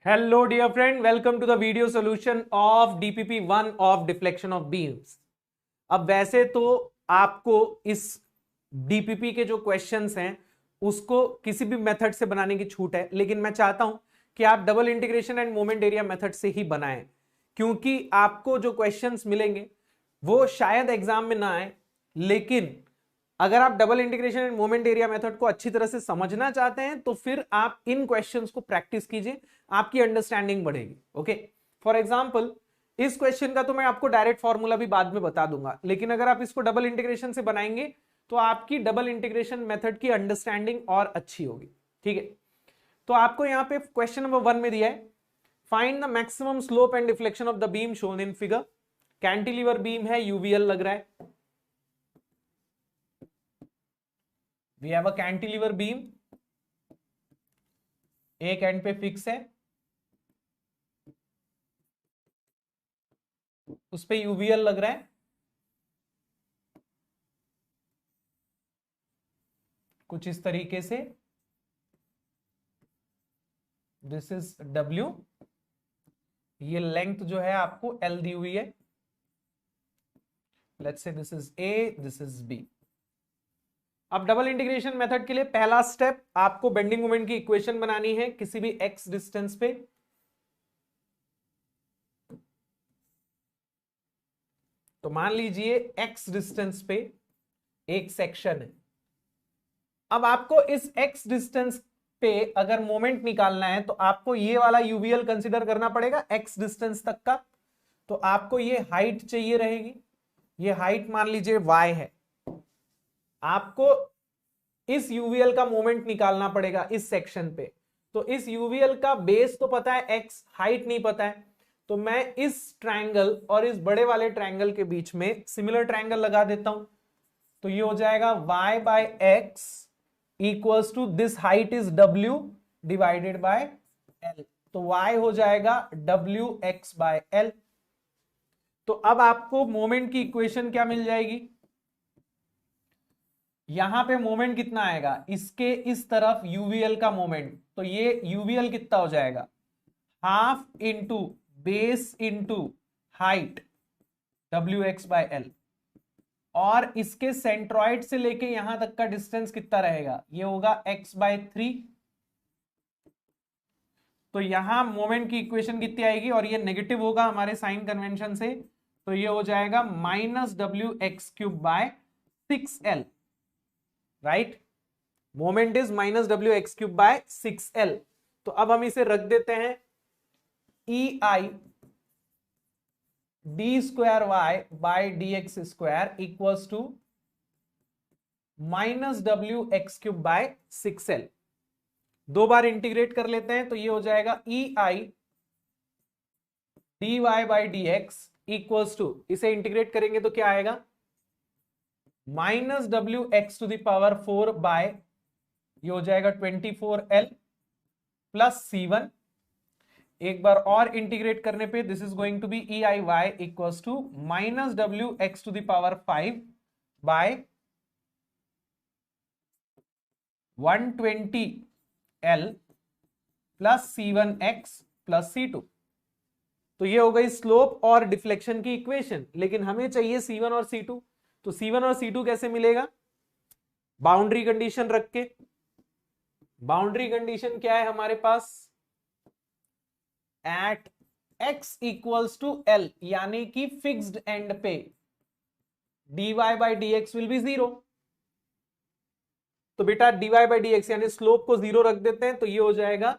Hello dear friend, welcome to the video solution of DPP 1 of deflection of beams। अब वैसे तो आपको इस DPP के जो क्वेश्चंस हैं उसको किसी भी मेथड से बनाने की छूट है, लेकिन मैं चाहता हूं कि आप double integration end moment area method से ही बनाएं, क्योंकि आपको जो क्वेश्चंस मिलेंगे वो शायद एग्जाम में ना आए, लेकिन अगर आप double integration end moment area method को अच्छी तरह से समझना चाहते हैं तो फिर आप इन क्वेश्चंस को प्रैक्टिस कीजिए, आपकी अंडरस्टैंडिंग बढ़ेगी। ओके, फॉर एग्जांपल इस क्वेश्चन का तो मैं आपको डायरेक्ट फॉर्मूला भी बाद में बता दूंगा, लेकिन अगर आप इसको डबल इंटीग्रेशन से बनाएंगे तो आपकी डबल इंटीग्रेशन मेथड की अंडरस्टैंडिंग और अच्छी होगी। ठीक है, तो आपको यहां पे क्वेश्चन नंबर 1 में दिया है, find the maximum slope and deflection of the beam shown in figure. Cantilever beam है, यूवीएल लग रहा है। We have a cantilever beam, एक एंड पे फिक्स है, उस पे यूवीएल लग रहा है, कुछ इस तरीके से। दिस इज डब्ल्यू, ये लेंथ जो है आपको एल दी हुई है। Let's say this is A, this is B. अब डबल इंटीग्रेशन मेथड के लिए पहला स्टेप, आपको बेंडिंग मोमेंट की इक्वेशन बनानी है किसी भी एक्स डिस्टेंस पे। तो मान लीजिए एक्स डिस्टेंस पे एक सेक्शन है। अब आपको इस एक्स डिस्टेंस पे अगर मोमेंट निकालना है तो आपको ये वाला यूवीएल कंसीडर करना पड़ेगा एक्स डिस्टेंस तक का। तो आपको ये हाइट चाहिए रहेगी, ये हाइट मान लीजिए y है। आपको इस यूवीएल का मोमेंट निकालना पड़ेगा इस सेक्शन पे। तो इस यूवीएल का बेस तो पता है x, हाइट नहीं पता है। तो मैं इस ट्रायंगल और इस बड़े वाले ट्रायंगल के बीच में सिमिलर ट्रायंगल लगा देता हूं। तो ये हो जाएगा y by x equals to this height is w divided by l। तो y हो जाएगा w x बाय l। तो अब आपको मोमेंट की इक्वेशन क्या मिल जाएगी? यहां पे मोमेंट कितना आएगा, इसके इस तरफ यूवीएल का मोमेंट। तो ये यूवीएल कितना हो जाएगा, half into base into height W x by L. और इसके सेंट्रॉइड से लेके यहां तक का डिस्टेंस कितना रहेगा, ये होगा एक्स बाय 3। तो यहां मोमेंट की इक्वेशन कितनी आएगी, और ये नेगेटिव होगा हमारे साइन कन्वेंशन से। तो ये हो जाएगा minus W X cube by 6l। Right, moment is minus W X cube by 6l। तो अब हम इसे रख देते हैं, E I D square Y by D X square equals to minus W X cube by 6l। दो बार integrate कर लेते हैं, तो ये हो जाएगा E I D Y by D x equals to, इसे इंटीग्रेट करेंगे तो क्या आएगा, minus W X to the power 4 by, ये हो जाएगा 24l प्लस C1। एक बार और इंटीग्रेट करने पे this is going to be E I Y equals to minus W X to the power 5 by 120l plus C1x plus C2। तो ये हो गई स्लोप और डिफ्लेक्शन की इक्वेशन, लेकिन हमें चाहिए C1 और C2। तो C1 और C2 कैसे मिलेगा, बाउंड्री कंडीशन रख के। बाउंड्री कंडीशन क्या है हमारे पास, at x equals to l, यानी कि फिक्स्ड एंड पे dy by D X will be 0। तो बेटा dy बाई डी एक्स यानी स्लोप को 0 रख देते हैं, तो ये हो जाएगा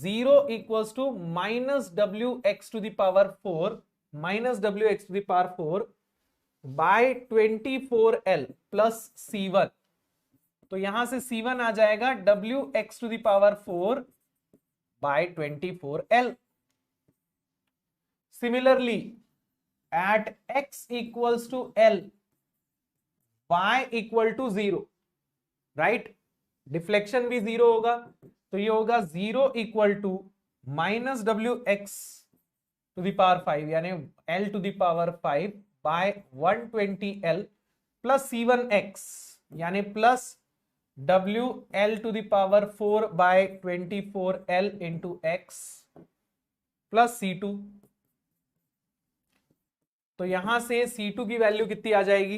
0 equals to minus W X to the power 4, minus W X to the power 4 by 24l plus C1। तो यहां से C1 आ जाएगा W X to the power 4 by 24l। Similarly at x equals to l, y equal to 0, right, deflection भी 0 होगा। तो ये होगा 0 equal to minus W X to the power 5 यानी l to the power 5 by 120l plus C1x यानी plus WL⁴/24L into x plus C2। तो यहां से C2 की वैल्यू कितनी आ जाएगी?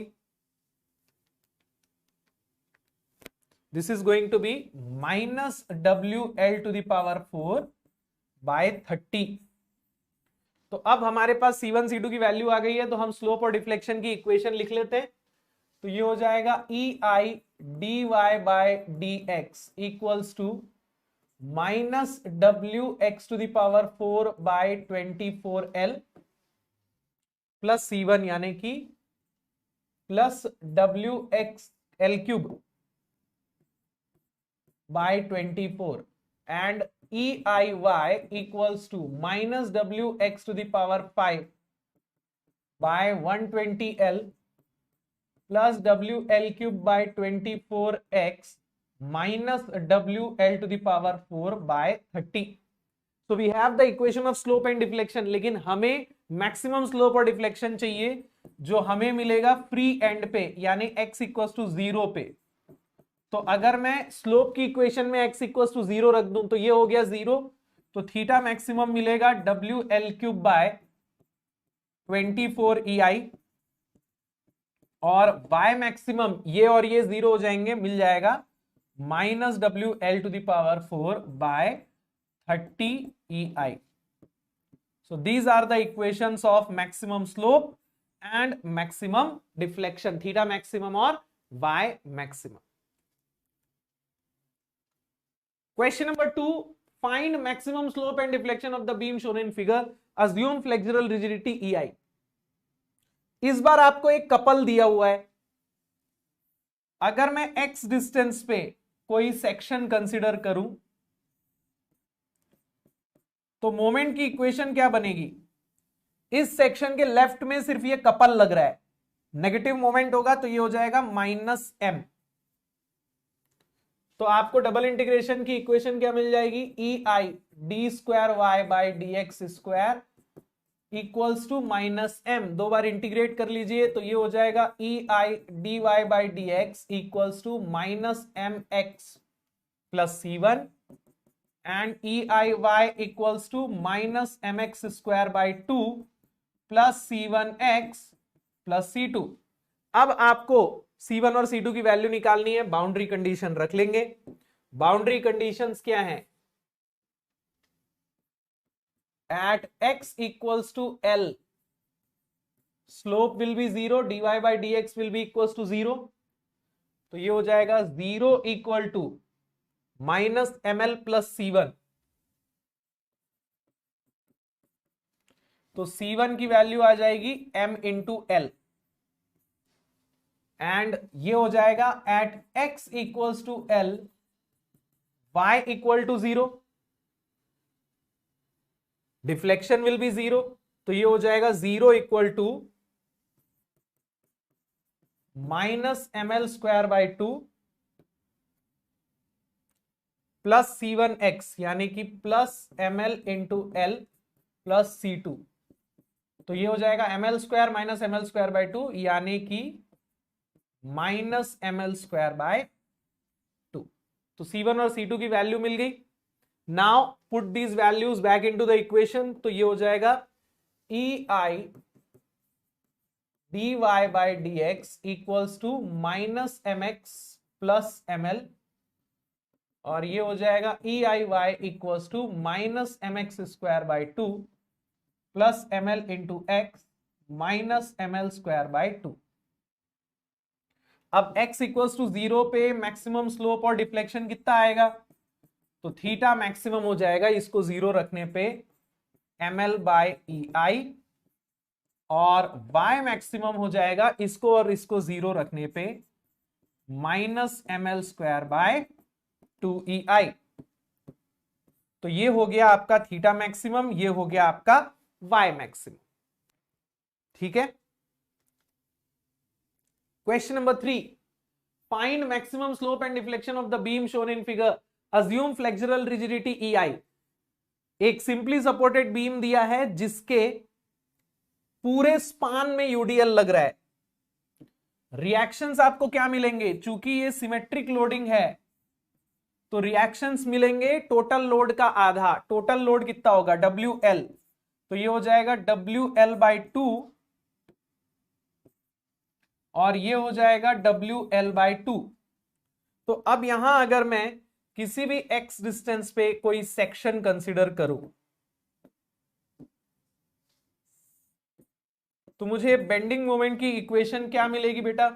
This is going to be -WL⁴/30। तो अब हमारे पास C1 C2 की वैल्यू आ गई है, तो हम स्लोप और डिफ्लेक्शन की इक्वेशन लिख लेते हैं। तो ये हो जाएगा EI dy/dx equals to -WX⁴/24L plus C1 यानी कि plus WXL⁴/24 and EIY equals to -WX⁵/120L plus WL⁴/24x minus WL⁴/30। So we have the equation of slope and deflection, लेकिन हमें मैक्सिमम स्लोप और डिफ्लेक्शन चाहिए जो हमें मिलेगा फ्री एंड पे, यानी x इक्वल टू 0 पे। तो अगर मैं स्लोप की इक्वेशन में x इक्वल टू 0 रख दूं तो ये हो गया 0, तो थीटा मैक्सिमम मिलेगा WL⁴/24EI और y मैक्सिमम ये और ये 0 हो जाएंगे, मिल जाएगा -WL⁴/30EI। So these are the equations of maximum slope and maximum deflection, theta maximum और y maximum. Question number 2, find maximum slope and deflection of the beam shown in figure. Assume flexural rigidity EI. इस बार आपको एक couple दिया हुआ है। अगर मैं x distance पे कोई सेक्शन कंसीडर करूं तो मोमेंट की इक्वेशन क्या बनेगी? इस सेक्शन के लेफ्ट में सिर्फ ये कपल लग रहा है, नेगेटिव मोमेंट होगा तो ये हो जाएगा -m। तो आपको डबल इंटीग्रेशन की इक्वेशन क्या मिल जाएगी? EI d²y/dx² equals to -m। दो बार इंटीग्रेट कर लीजिए तो ये हो जाएगा EI dy/dx equals to -mx plus C1 and EIY equals to -mx²/2 plus C1x plus C2। अब आपको C1 और C2 की वैल्यू निकालनी है, बाउंड्री कंडीशन रख लेंगे। बाउंड्री कंडीशंस क्या हैं? At x equals to L slope will be 0, dy/dx will be equals to 0। तो ये हो जाएगा 0 equal to -ml plus C1। तो C1 की वैल्यू आ जाएगी m इंटू L एंड ये हो जाएगा at x equals to L y equal to 0, deflection will be 0। तो ये हो जाएगा 0 equal to -ml²/2 plus C1x यानी कि plus ml into L plus C2। तो ये हो जाएगा ml² -ml²/2 यानी कि -ml²/2। तो C1 और C2 की वैल्यू मिल गई। Now put these values back into the equation. तो ये हो जाएगा EI dy/dx equals to -mx plus ml और ये हो जाएगा EIY equals to -mx²/2 plus ml into x -ml²/2। अब x इक्वल्स टू 0 पे मैक्सिमम स्लोप और डिफ्लेक्शन कितना आएगा? तो थीटा मैक्सिमम हो जाएगा इसको 0 रखने पे ml/EI और y मैक्सिमम हो जाएगा इसको और इसको 0 रखने पे -ml²/2EI। तो ये हो गया आपका थीटा मैक्सिमम, ये हो गया आपका y मैक्सिमम। ठीक है। Question number 3, find maximum slope and deflection of the beam shown in figure. Assume flexural rigidity EI। एक सिंपली सपोर्टेड बीम दिया है जिसके पूरे स्पान में यूडीएल लग रहा है। रिएक्शंस आपको क्या मिलेंगे, चूंकि ये सिमेट्रिक लोडिंग है तो रिएक्शंस मिलेंगे टोटल लोड का आधा। टोटल लोड कितना होगा, WL, तो ये हो जाएगा WL/2 और ये हो जाएगा WL/2। तो अब यहां अगर मैं किसी भी x डिस्टेंस पे कोई सेक्शन कंसीडर करूं तो मुझे बेंडिंग मोमेंट की इक्वेशन क्या मिलेगी बेटा,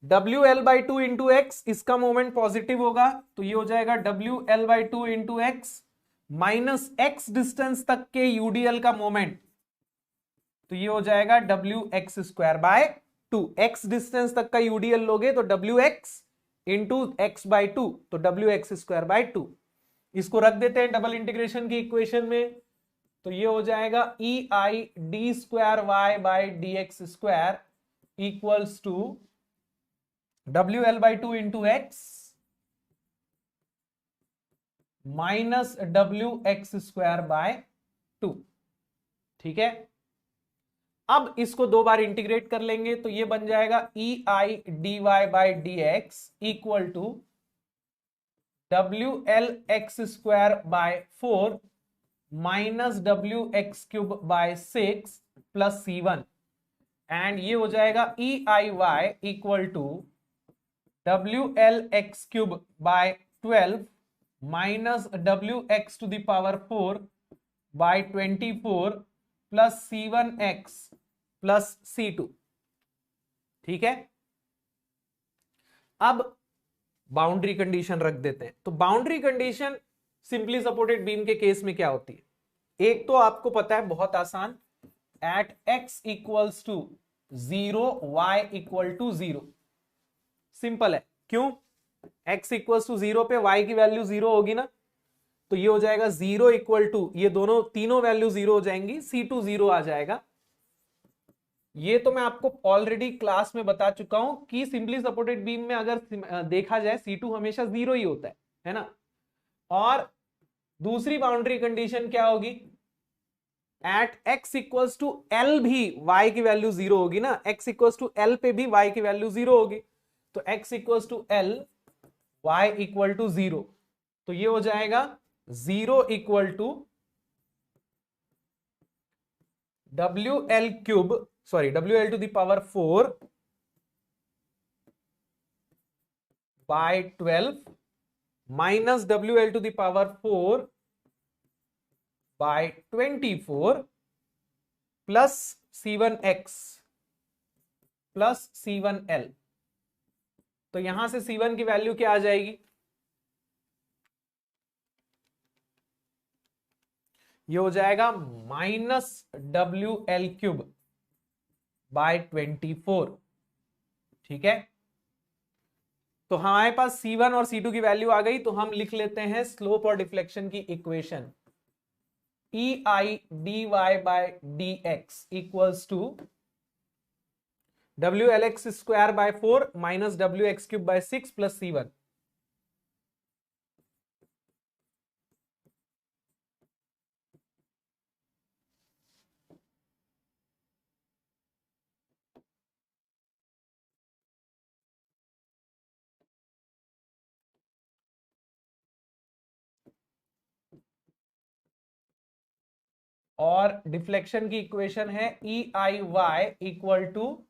WL/2 इंटू एक्स, इसका मोमेंट पॉजिटिव होगा तो ये हो जाएगा WL/2 into X minus x distance तक के यूडीएल का मोमेंट, तो ये हो जाएगा WX²/2। एक्स डिस्टेंस तक का यूडीएल लोगे तो WX इंटू x/2, तो WX²/2। इसको रख देते हैं डबल इंटीग्रेशन की इक्वेशन में, तो ये हो जाएगा EID²y/dx² equals to WL/2 into X minus WX²/2। ठीक है, अब इसको दो बार इंटीग्रेट कर लेंगे तो ये बन जाएगा EIDY/dx equal to WLX²/4 minus WX³/6 plus C1, and ये हो जाएगा EIY equal to WLX³/12 minus WX⁴/24 plus C1x plus C2। ठीक है, अब बाउंड्री कंडीशन रख देते हैं। तो boundary condition simply supported beam के केस में क्या होती है, एक तो आपको पता है बहुत आसान, at x equals to 0 y equal to 0। Simple है, क्यों, x इक्वल्स टू 0 पे y की वैल्यू 0 होगी ना, तो ये हो जाएगा 0 इक्वल टू, ये दोनों तीनों वैल्यू 0 हो जाएंगी, C2 0 आ जाएगा। ये तो मैं आपको ऑलरेडी क्लास में बता चुका हूं कि सिंपली सपोर्टेड बीम में अगर देखा जाए C2 हमेशा 0 ही होता है ना। और दूसरी बाउंड्री कंडीशन क्या होगी, at x equals to L भी y की वैल्यू 0 होगी ना, x इक्वल्स टू L पे भी y की वैल्यू 0 होगी, तो x equals to L y equal to 0, तो ये हो जाएगा 0 equal to WL⁴/12 minus WL⁴/24 plus C1x plus C1L। तो यहां से C1 की वैल्यू क्या आ जाएगी, ये हो जाएगा माइनस WL⁴/24। ठीक है, तो हमारे पास C1 और C2 की वैल्यू आ गई, तो हम लिख लेते हैं स्लोप और डिफ्लेक्शन की equation, EIDY/dx equals to WLX²/4 minus WX³/6 plus C1। और डिफ्लेक्शन की इक्वेशन है EIY equal to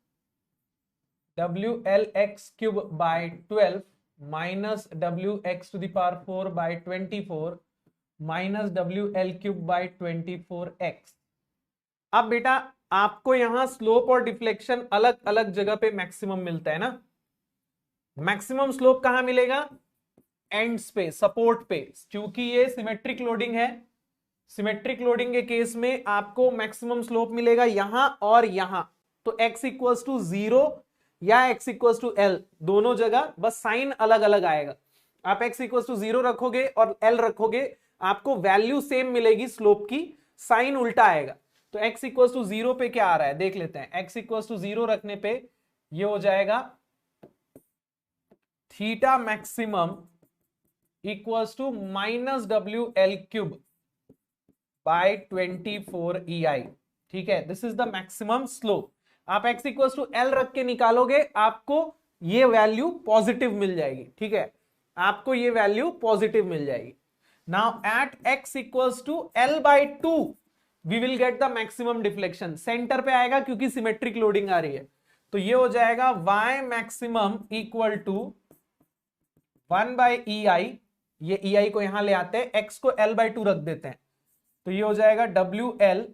WLX³/12 minus WX⁴/24 minus WL⁵/24x। अब बेटा आपको यहां स्लोप और डिफ्लेक्शन अलग अलग जगह पे मैक्सिमम मिलता है ना। मैक्सिमम स्लोप कहां मिलेगा, एंड्स पे, सपोर्ट पे, क्योंकि ये सिमेट्रिक लोडिंग है। सिमेट्रिक लोडिंग के केस में आपको मैक्सिमम स्लोप मिलेगा यहां और यहां, तो x इक्वल्स टू 0 या x इक्वल्स टू L, दोनों जगह बस साइन अलग अलग आएगा। आप x इक्वल्स टू 0 रखोगे और L रखोगे, आपको वैल्यू सेम मिलेगी स्लोप की, साइन उल्टा आएगा। तो x इक्वल्स टू 0 पे क्या आ रहा है देख लेते हैं, x इक्वल्स टू 0 रखने पे ये हो जाएगा theta maximum equals to minus WL⁵/24 EI। ठीक है, this is the maximum slope. आप x इक्वल टू एल रख के निकालोगे, आपको ये वैल्यू पॉजिटिव मिल जाएगी, ठीक है, आपको ये वैल्यू पॉजिटिव मिल जाएगी। Now at x equals to l by 2 we will get the maximum deflection. Centre पे आएगा क्योंकि सिमेट्रिक लोडिंग आ रही है, तो ये हो जाएगा y maximum equal to 1 by EI, ये EI को यहां ले आते हैं, x को l बाई 2 रख देते हैं, तो ये हो जाएगा WL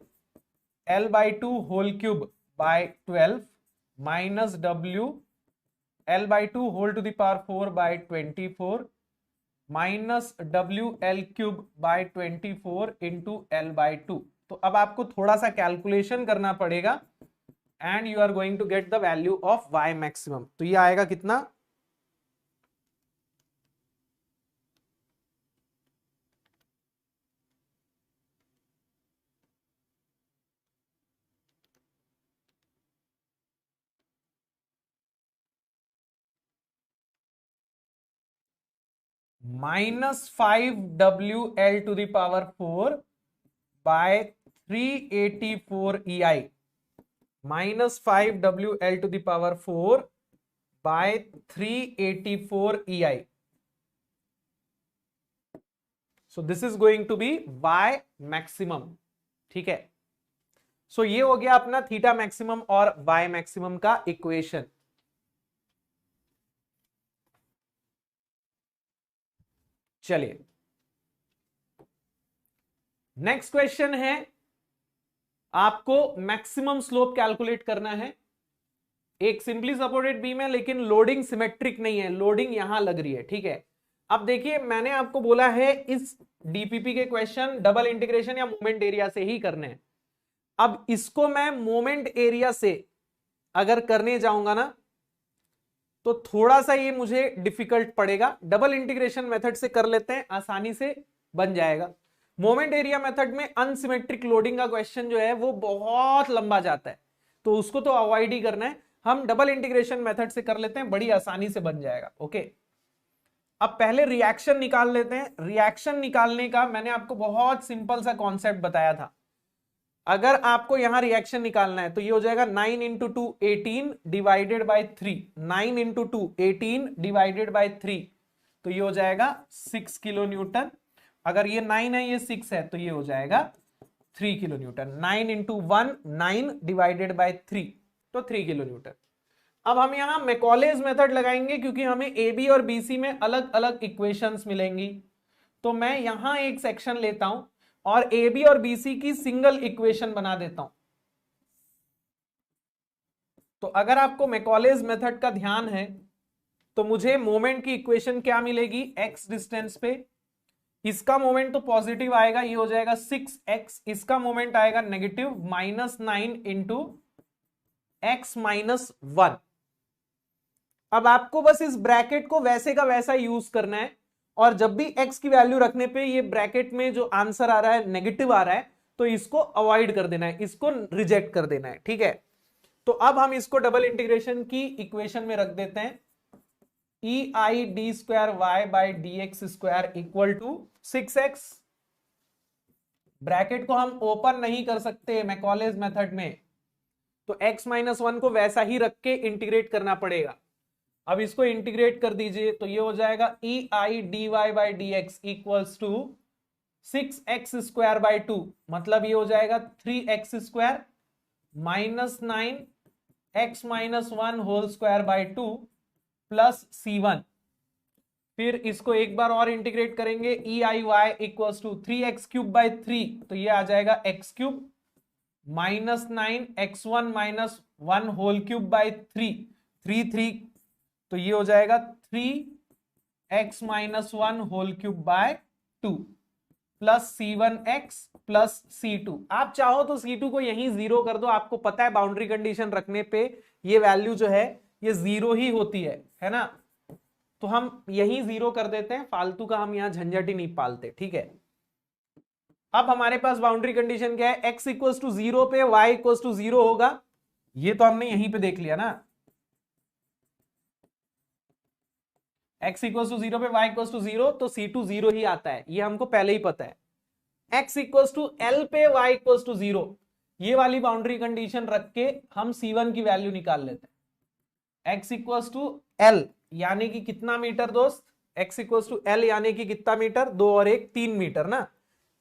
l by 2 whole cube by 12 minus W l by 2 whole to the power 4 by 24 minus WL cube by 24 into l by 2। तो अब आपको थोड़ा सा कैलकुलेशन करना पड़ेगा and you are going to get the value of y maximum. तो ये आएगा कितना, -5WL to the power 4 by 384 EI, -5WL to the power 4 by 384 EI। So this is going to be y maximum, ठीक है। सो ये हो गया अपना थीटा मैक्सिमम और y मैक्सिमम का इक्वेशन। चलिए नेक्स्ट क्वेश्चन है, आपको मैक्सिमम स्लोप कैलकुलेट करना है। एक सिंपली सपोर्टेड बीम है लेकिन लोडिंग सिमेट्रिक नहीं है, लोडिंग यहां लग रही है, ठीक है। अब देखिए मैंने आपको बोला है इस डीपीपी के क्वेश्चन डबल इंटीग्रेशन या मोमेंट एरिया से ही करने हैं। अब इसको मैं मोमेंट एरिया से अगर करने जाऊंगा ना तो थोड़ा सा ये मुझे डिफिकल्ट पड़ेगा। डबल इंटीग्रेशन मेथड से कर लेते हैं, आसानी से बन जाएगा। मोमेंट एरिया मेथड में अनसिमेट्रिक लोडिंग का क्वेश्चन जो है वो बहुत लंबा जाता है, तो उसको तो अवॉइड ही करना है। हम डबल इंटीग्रेशन मेथड से कर लेते हैं, बड़ी आसानी से बन जाएगा। ओके, अब पहले रिएक्शन निकाल लेते हैं। रिएक्शन निकालने का मैंने आपको बहुत सिंपल सा कॉन्सेप्ट बताया था। अगर आपको यहां रिएक्शन निकालना है तो ये हो जाएगा 9 into 2 18 divided by 3, 9 into 2 18 divided by 3, तो ये हो जाएगा 6 किलो न्यूटन। अगर ये 9 है ये 6 है तो ये हो जाएगा 3 kilo Newton. 9 into 1 9 divided by 3, तो 3 किलो न्यूटन। अब हम यहां मैकॉलेज मेथड लगाएंगे क्योंकि हमें ए बी और बी सी में अलग अलग इक्वेशंस मिलेंगी। तो मैं यहां एक सेक्शन लेता हूं और ए बी और बी सी की सिंगल इक्वेशन बना देता हूं। तो अगर आपको मैकॉलेज मेथड का ध्यान है तो मुझे मोमेंट की इक्वेशन क्या मिलेगी, एक्स डिस्टेंस पे इसका मोमेंट तो पॉजिटिव आएगा, ये हो जाएगा 6x, इसका मोमेंट आएगा नेगेटिव -9 इंटू एक्स माइनस 1। अब आपको बस इस ब्रैकेट को वैसे का वैसा यूज करना है, और जब भी x की वैल्यू रखने पे ये ब्रैकेट में जो आंसर आ रहा है नेगेटिव आ रहा है तो इसको अवॉइड कर देना है, इसको रिजेक्ट कर देना है, ठीक है। तो अब हम इसको डबल इंटीग्रेशन की इक्वेशन में रख देते हैं। EI d² y D X square equal to 6x। Bracket को हम ओपन नहीं कर सकते मैकॉलेज मेथड में, तो x माइनस 1 को वैसा ही रख के इंटीग्रेट करना पड़ेगा। अब इसको इंटीग्रेट कर दीजिए तो ये हो जाएगा EI dy by D x equals to 6x square by 2, मतलब ये हो जाएगा 3x square minus 9 x minus 1 whole square by 2 plus C1। फिर इसको एक बार और इंटीग्रेट करेंगे, EIY equals to 3x cube by 3, तो ये आ जाएगा x cube minus 9 x1 minus 1 whole cube by 3, तो ये हो जाएगा 3x minus 1 whole cube by 2 plus C1x plus C2। आप चाहो तो C2 को यहीं जीरो कर दो, आपको पता है बाउंड्री कंडीशन रखने पे ये वैल्यू जो है ये जीरो ही होती है ना। तो हम यहीं जीरो कर देते हैं, फालतू का हम यहां झंझट ही नहीं पालते, ठीक है। अब हमारे पास बाउंड्री कंडीशन क्या है, x इक्वल्स टू 0 पे y इक्वल्स टू 0 होगा, ये तो हमने यहीं पे देख लिया ना। x इक्वल्स टू 0 पे y इक्वल्स टू 0, तो C2 0 ही आता है, ये हमको पहले ही पता है। x इक्वल्स टू L पे y इक्वल्स टू 0, ये वाली बाउंड्री कंडीशन रख के हम C1 की वैल्यू निकाल लेते हैं। x इक्वल्स टू L यानी कि कितना मीटर दोस्त, x इक्वल्स टू L यानी कि कितना मीटर, 2 और 1 3 मीटर ना।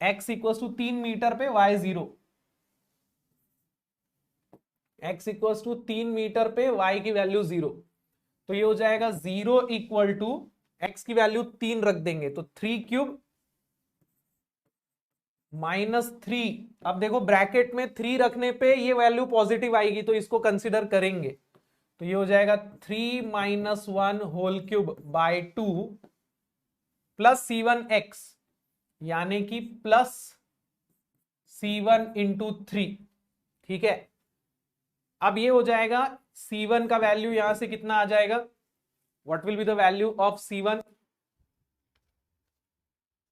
x इक्वल्स टू 3 मीटर पे y 0, x equals to 3 metre पे y की वैल्यू 0, तो ये हो जाएगा 0 इक्वल टू x की वैल्यू 3 रख देंगे तो 3 क्यूब -3। अब देखो ब्रैकेट में 3 रखने पे ये वैल्यू पॉजिटिव आएगी तो इसको कंसीडर करेंगे, तो ये हो जाएगा 3 - 1 whole cube by 2 plus C1x यानी कि प्लस C1 इंटू 3। ठीक है, अब ये हो जाएगा C1 का वैल्यू यहां से कितना आ जाएगा, what will be the value of C1,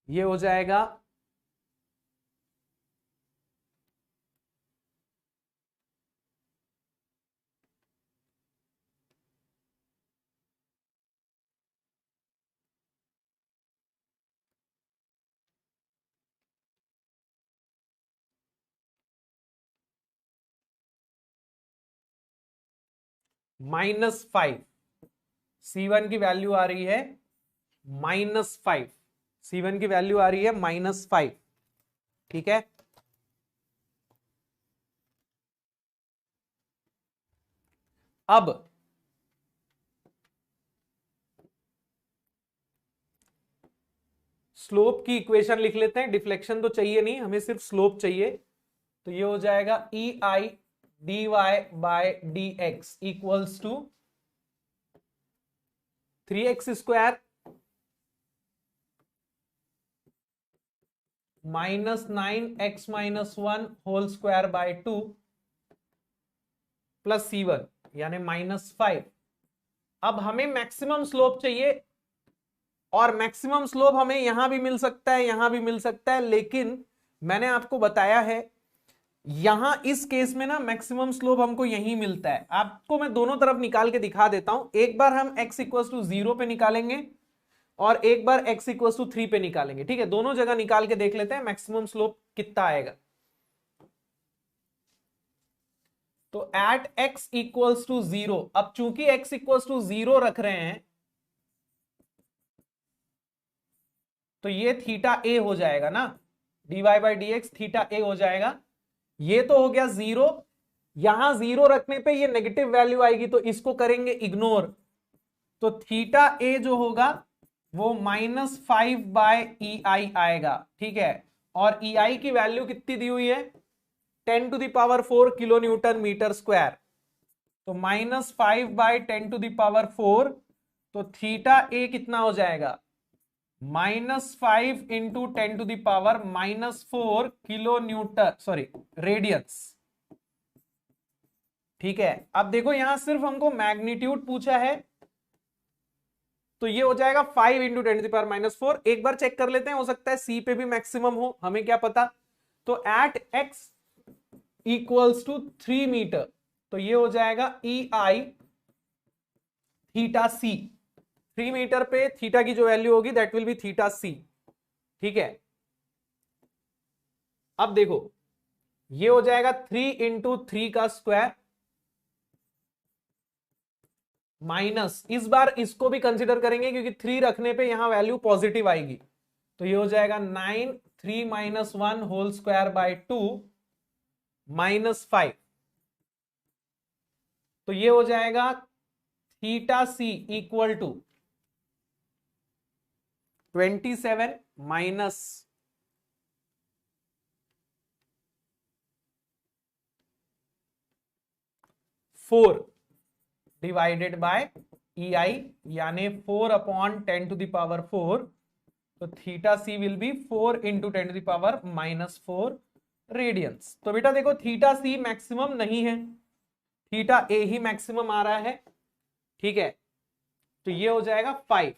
ये हो जाएगा -5। C1 की वैल्यू आ रही है -5, C1 की वैल्यू आ रही है -5। ठीक है, अब स्लोप की इक्वेशन लिख लेते हैं, डिफ्लेक्शन तो चाहिए नहीं, हमें सिर्फ स्लोप चाहिए। तो ये हो जाएगा EI dy by dx equals to 3x square -9x - 1 whole square by 2 plus C1 यानी -5। अब हमें मैक्सिमम स्लोप चाहिए, और मैक्सिमम स्लोप हमें यहां भी मिल सकता है, यहां भी मिल सकता है, लेकिन मैंने आपको बताया है यहां इस केस में ना मैक्सिमम स्लोप हमको यहीं मिलता है। आपको मैं दोनों तरफ निकाल के दिखा देता हूं, एक बार हम x इक्वल टू 0 पे निकालेंगे और एक बार x इक्वल टू 3 पे निकालेंगे। ठीक है, दोनों जगह निकाल के देख लेते हैं मैक्सिमम स्लोप कितना आएगा। तो एट x इक्वल्स टू 0, अब चूंकि x इक्वल्स टू 0 रख रहे हैं तो ये थीटा ए हो जाएगा ना, dy by D X theta A हो जाएगा। ये तो हो गया 0, यहां 0 रखने पे ये नेगेटिव वैल्यू आएगी तो इसको करेंगे इग्नोर, तो थीटा ए जो होगा वो -5 बाय EI आएगा। ठीक है, और EI की वैल्यू कितनी दी हुई है, 10⁴ किलो न्यूटन मीटर स्क्वायर, तो -5 बाय 10⁴, तो थीटा ए कितना हो जाएगा, -5 into 10⁻⁻4 kilo newton, sorry radians. ठीक है, अब देखो यहां सिर्फ हमको मैग्नीट्यूड पूछा है, तो ये हो जाएगा 5 इंटू 10⁻⁻4। एक बार चेक कर लेते हैं, हो सकता है सी पे भी मैक्सिमम हो, हमें क्या पता। तो at x equals to 3 metre, तो ये हो जाएगा EI थीटा सी, 3 मीटर पे थीटा की जो वैल्यू होगी that will be theta C. ठीक है, अब देखो ये हो जाएगा 3 इंटू 3 का स्क्वायर माइनस, इस बार इसको भी कंसिडर करेंगे क्योंकि 3 रखने पे यहां वैल्यू पॉजिटिव आएगी, तो ये हो जाएगा 9 3 - 1 होल स्क्वायर बाय 2 -5, तो ये हो जाएगा theta C equal to 27 minus 4 divided by EI यानी 4/10⁴, तो theta C will be 4 into 10⁻⁻4 radians. तो बेटा देखो थीटा सी मैक्सिमम नहीं है, थीटा ए ही मैक्सिमम आ रहा है। ठीक है, तो ये हो जाएगा 5।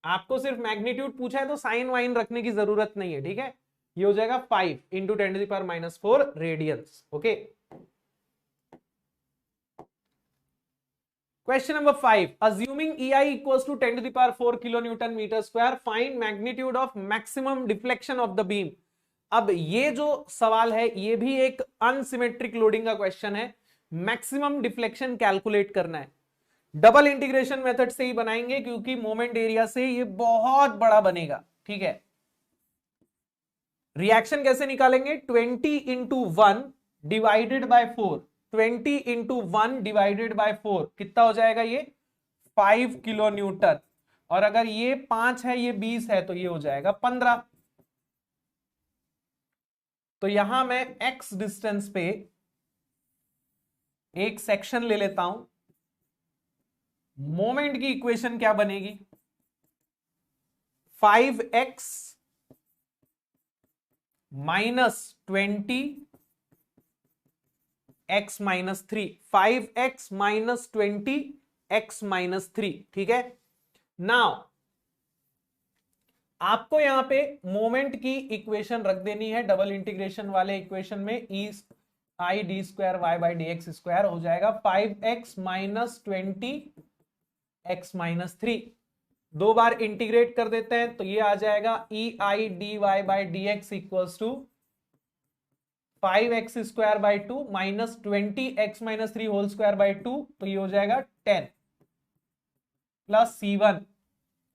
आपको सिर्फ मैग्नीट्यूड पूछा है तो साइन वाइन रखने की जरूरत नहीं है। ठीक है, ये हो जाएगा 5 into 10⁻⁻4 radians. Okay, question number 5, assuming EI equals to 10⁴ kilo newton metre square, find magnitude of maximum deflection of the beam. अब ये जो सवाल है ये भी एक अनसिमेट्रिक लोडिंग का क्वेश्चन है, मैक्सिमम डिफ्लेक्शन कैलकुलेट करना है। डबल इंटीग्रेशन मेथड से ही बनाएंगे क्योंकि मोमेंट एरिया से ये बहुत बड़ा बनेगा, ठीक है। रिएक्शन कैसे निकालेंगे, 20 into 1 divided by 4, 20 into 1 divided by 4 कितना हो जाएगा, ये 5 किलो न्यूटन। और अगर ये 5 है ये 20 है तो ये हो जाएगा 15। तो यहां मैं x डिस्टेंस पे एक सेक्शन ले लेता हूं। मोमेंट की इक्वेशन क्या बनेगी, 5x minus 20 x minus 3, 5x minus 20 x minus 3, ठीक है। नाउ आपको यहां पे मोमेंट की इक्वेशन रख देनी है, डबल इंटीग्रेशन वाले इक्वेशन में E I D square Y by D X square हो जाएगा 5x माइनस 20 x माइनस 3। दो बार इंटीग्रेट कर देते हैं तो ये आ जाएगा E I D Y by D x equals to 5x square by 2 minus 20x minus 3 whole square by 2, तो ये हो जाएगा 10 प्लस C1।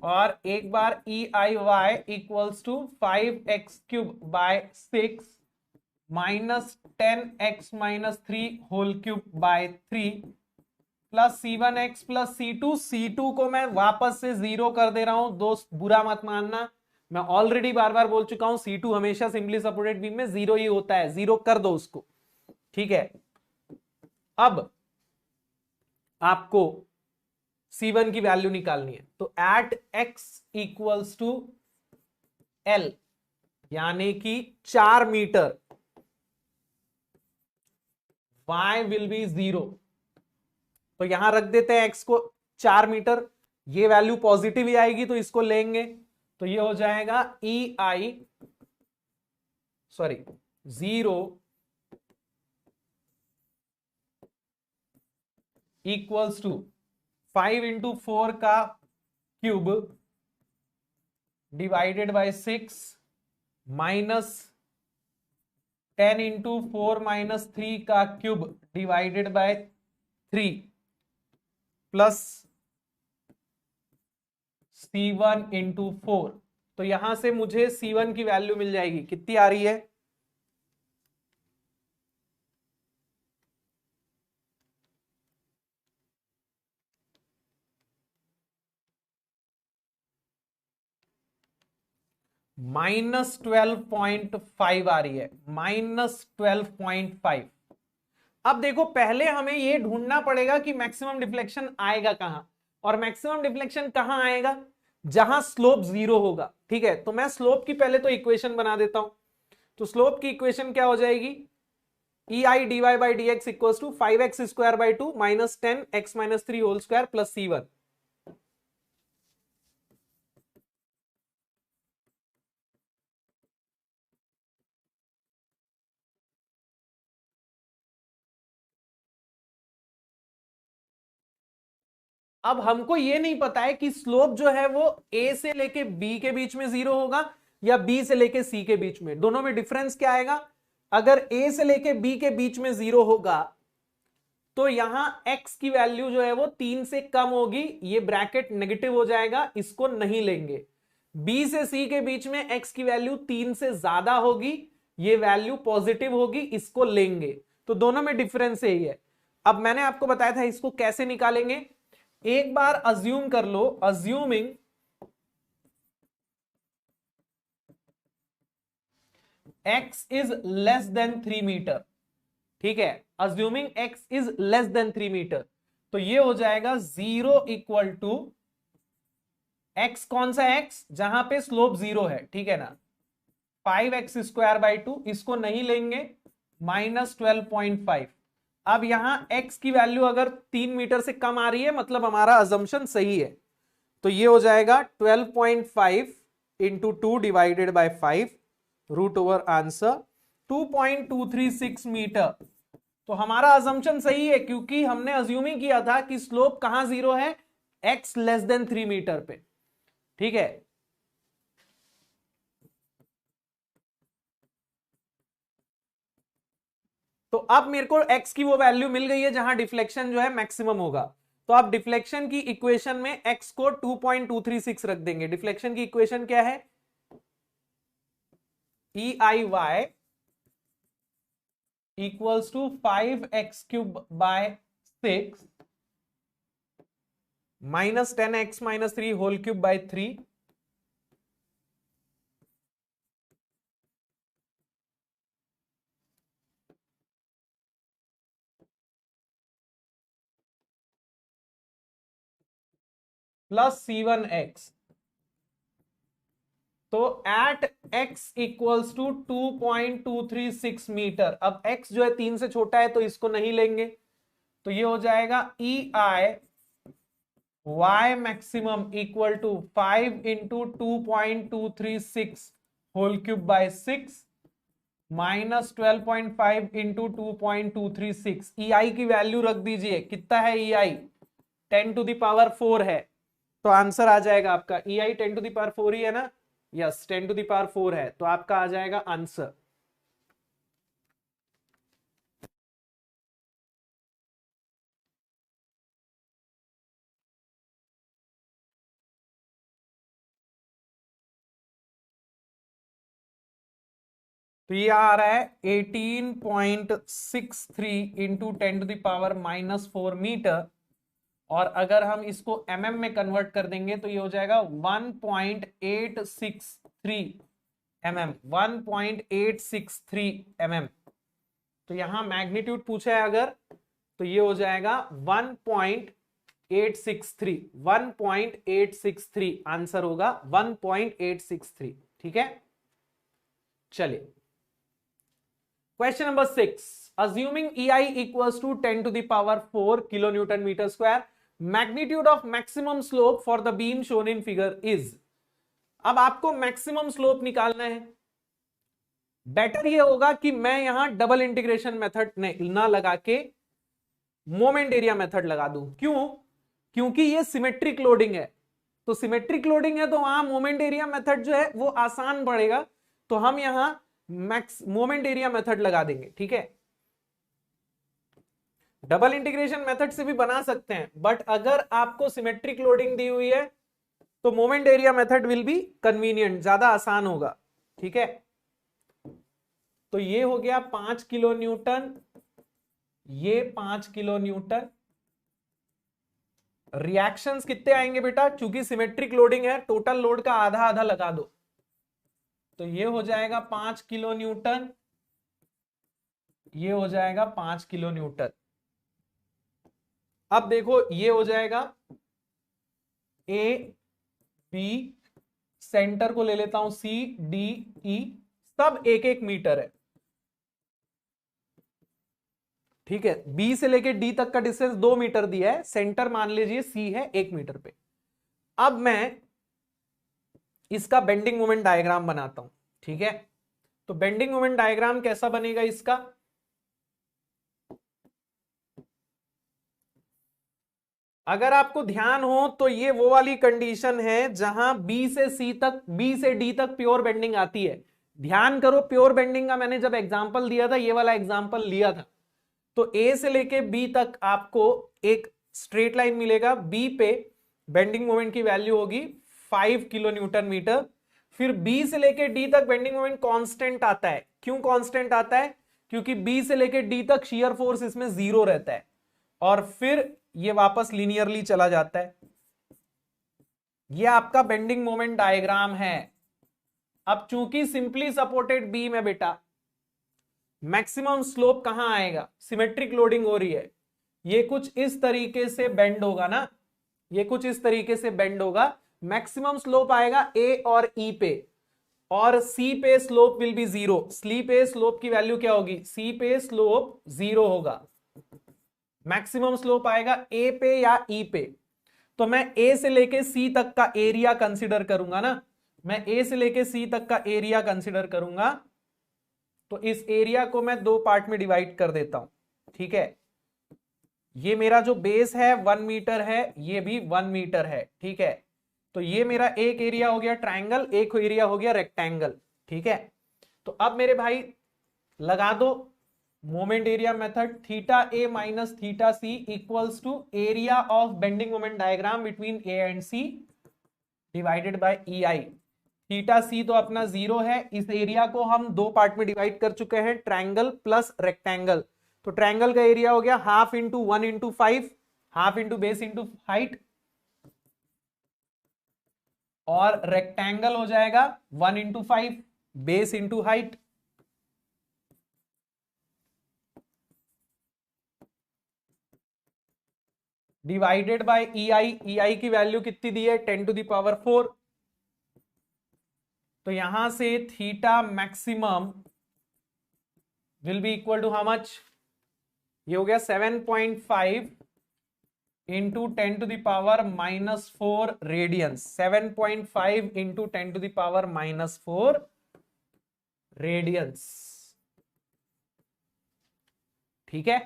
और एक बार E I Y equals to 5x cube by 6 minus 10x minus 3 whole cube by 3 plus C1x plus C2 को मैं वापस से जीरो कर दे रहा हूं, दोस्त बुरा मत मानना, मैं ऑलरेडी बार बार बोल चुका हूं C2 हमेशा सिंपली सपोर्टेड बीम में जीरो ही होता है, जीरो कर दो उसको, ठीक है। अब आपको C1 की वैल्यू निकालनी है, तो at x equals to L यानी कि 4 मीटर y विल बी 0। तो यहां रख देते हैं x को 4 मीटर, ये वैल्यू पॉजिटिव ही आएगी तो इसको लेंगे, तो ये हो जाएगा E I 0 equals to 5 into 4 का cube divided by 6 minus 10 into 4 minus 3 का cube divided by 3 plus C1 into 4। तो यहां से मुझे C1 की वैल्यू मिल जाएगी, कितनी आ रही है, -12.5 आ रही है, -12.5। अब देखो पहले हमें ये ढूंढना पड़ेगा कि मैक्सिमम डिफ्लेक्शन आएगा कहां, और मैक्सिमम डिफ्लेक्शन कहां आएगा, जहां स्लोप 0 होगा, ठीक है। तो मैं स्लोप की पहले तो इक्वेशन बना देता हूं। तो स्लोप की इक्वेशन क्या हो जाएगी, E I D Y by D X equal to 5x square by 2 minus 10x minus 3 whole square plus C1। अब हमको ये नहीं पता है कि स्लोप जो है वो ए से लेके बी के बीच में 0 होगा या बी से लेके सी के बीच में, दोनों में डिफरेंस क्या आएगा। अगर ए से लेके बी के बीच में 0 होगा तो यहां x की वैल्यू जो है वो 3 से कम होगी, ये ब्रैकेट नेगेटिव हो जाएगा, इसको नहीं लेंगे। b से c के बीच में x की वैल्यू 3 से ज्यादा होगी, ये वैल्यू पॉजिटिव होगी, इसको लेंगे। तो दोनों में डिफरेंस यही है। अब मैंने आपको बताया था इसको कैसे निकालेंगे, एक बार अज्यूम कर लो, assuming x is less than 3 metre, ठीक है, assuming x is less than 3 metre, तो ये हो जाएगा 0 इक्वल टू x, कौन सा x, जहां पे स्लोप 0 है, ठीक है ना, 5x स्क्वायर बाई 2, इसको नहीं लेंगे, -12.5। अब यहां x की वैल्यू अगर 3 मीटर से कम आ रही है मतलब हमारा अजम्पशन सही है, तो ये हो जाएगा 12.5 into 2 divided by 5 root over answer 2.236 metre. तो हमारा अजम्पशन सही है क्योंकि हमने अज्यूम ही किया था कि स्लोप कहां 0 है, x लेस देन 3 मीटर पे, ठीक है। तो अब मेरे को x की वो वैल्यू मिल गई है जहां डिफ्लेक्शन जो है मैक्सिमम होगा। तो आप डिफ्लेक्शन की इक्वेशन में x को 2.236 रख देंगे। डिफ्लेक्शन की इक्वेशन क्या है? EIY equals to 5x³/6 minus 10x-3 whole cube by 3 plus C1x। तो at x equals to 2.236 metre. अब x जो है 3 से छोटा है तो इसको नहीं लेंगे, तो ये हो जाएगा EIY maximum equal to 5 into 2.236 whole cube by 6 minus 12.5 into 2.236। EI की वैल्यू रख दीजिए, कितना है EI? 10⁴ है। तो आंसर आ जाएगा आपका EI 10⁴ ही है ना? यस, 10⁴ है, तो आपका आ जाएगा आंसर। तो ये आ रहा है 18.63 इंटू 10⁻⁻⁴ मीटर। और अगर हम इसको mm में कन्वर्ट कर देंगे तो ये हो जाएगा 1.863 mm। 1.863 mm। तो यहां मैग्नीट्यूड पूछा है अगर, तो ये हो जाएगा 1.863। 1.863 आंसर होगा 1.863। ठीक है, चलिए question number 6। Assuming EI equals to 10⁴ kilo newton metre square, magnitude of maximum slope for the beam shown in figure is. अब आपको मैक्सिमम स्लोप निकालना है। बेटर ये होगा कि मैं यहां डबल इंटीग्रेशन मेथड ना लगा के मोमेंट एरिया मेथड लगा दूं। क्यों? क्योंकि ये सिमेट्रिक लोडिंग है। तो सिमेट्रिक लोडिंग है तो वहां मोमेंट एरिया मेथड जो है वो आसान पड़ेगा। तो हम यहां मोमेंट एरिया मेथड लगा देंगे। ठीक है, डबल इंटीग्रेशन मेथड से भी बना सकते हैं, बट अगर आपको सिमेट्रिक लोडिंग दी हुई है तो moment area method will be convenient, ज्यादा आसान होगा। ठीक है, तो ये हो गया 5 किलो न्यूटन, ये 5 किलो न्यूटन। रिएक्शंस कितने आएंगे बेटा? चूंकि सिमेट्रिक लोडिंग है, टोटल लोड का आधा आधा लगा दो, तो ये हो जाएगा 5 किलो न्यूटन, ये हो जाएगा 5 किलो न्यूटन। अब देखो ये हो जाएगा A B, सेंटर को ले लेता हूं C D E, सब 1-1 मीटर है। ठीक है, B से लेके D तक का डिस्टेंस 2 मीटर दिया है, सेंटर मान लीजिए C है 1 मीटर पे। अब मैं इसका बेंडिंग मोमेंट डायग्राम बनाता हूं। ठीक है, तो बेंडिंग मोमेंट डायग्राम कैसा बनेगा इसका? अगर आपको ध्यान हो तो ये वो वाली कंडीशन है जहां B से C तक, B से D तक प्योर बेंडिंग आती है। ध्यान करो, प्योर बेंडिंग का मैंने जब एग्जांपल दिया था, ये वाला एग्जांपल लिया था। तो A से लेके B तक आपको एक स्ट्रेट लाइन मिलेगा। B पे बेंडिंग मोमेंट की वैल्यू होगी 5 किलो न्यूटन मीटर। फिर B से लेके D तक बेंडिंग मोमेंट कांस्टेंट आता है। क्यों कांस्टेंट आता है? क्योंकि B से लेके D तक शियर फोर्स इसमें 0 रहता है, और फिर ये वापस लीनियरली चला जाता है। ये आपका बेंडिंग मोमेंट डायग्राम है। अब चूंकि सिंपली सपोर्टेड बीम है बेटा, मैक्सिमम स्लोप कहां आएगा? सिमेट्रिक लोडिंग हो रही है, ये कुछ इस तरीके से बेंड होगा ना, ये कुछ इस तरीके से बेंड होगा। मैक्सिमम स्लोप आएगा A और E पे, और C पे स्लोप विल बी 0। C पे स्लोप की वैल्यू क्या होगी? C पे स्लोप 0 होगा। मैक्सिमम स्लोप आएगा A पे या E पे। तो मैं A से लेके C तक का एरिया कंसीडर करूंगा ना, मैं A से लेके C तक का एरिया कंसीडर करूंगा। तो इस एरिया को मैं 2 पार्ट में डिवाइड कर देता हूं। ठीक है, ये मेरा जो बेस है 1 मीटर है, ये भी 1 मीटर है। ठीक है, तो ये मेरा एक एरिया हो गया ट्रायंगल, एक एरिया हो गया रेक्टेंगल। ठीक है, तो अब मेरे भाई लगा दो moment area method, theta A minus theta C equals to area of bending moment diagram between A and C divided by E I. Theta C तो अपना 0 है, इस एरिया को हम दो पार्ट में डिवाइड कर चुके हैं, ट्रायंगल प्लस रेक्टेंगल। तो ट्रायंगल का एरिया हो गया half into 1 into 5, half into base into height, और रेक्टेंगल हो जाएगा 1 into 5 base into height. Divided by E I की वैल्यू कितनी दी है 10 टू द पावर 4। तो यहां से theta maximum will be equal to how much, ये हो गया 7.5 into 10 to the power -4 radians. 7.5 into 10 to the power -4 radians. ठीक है,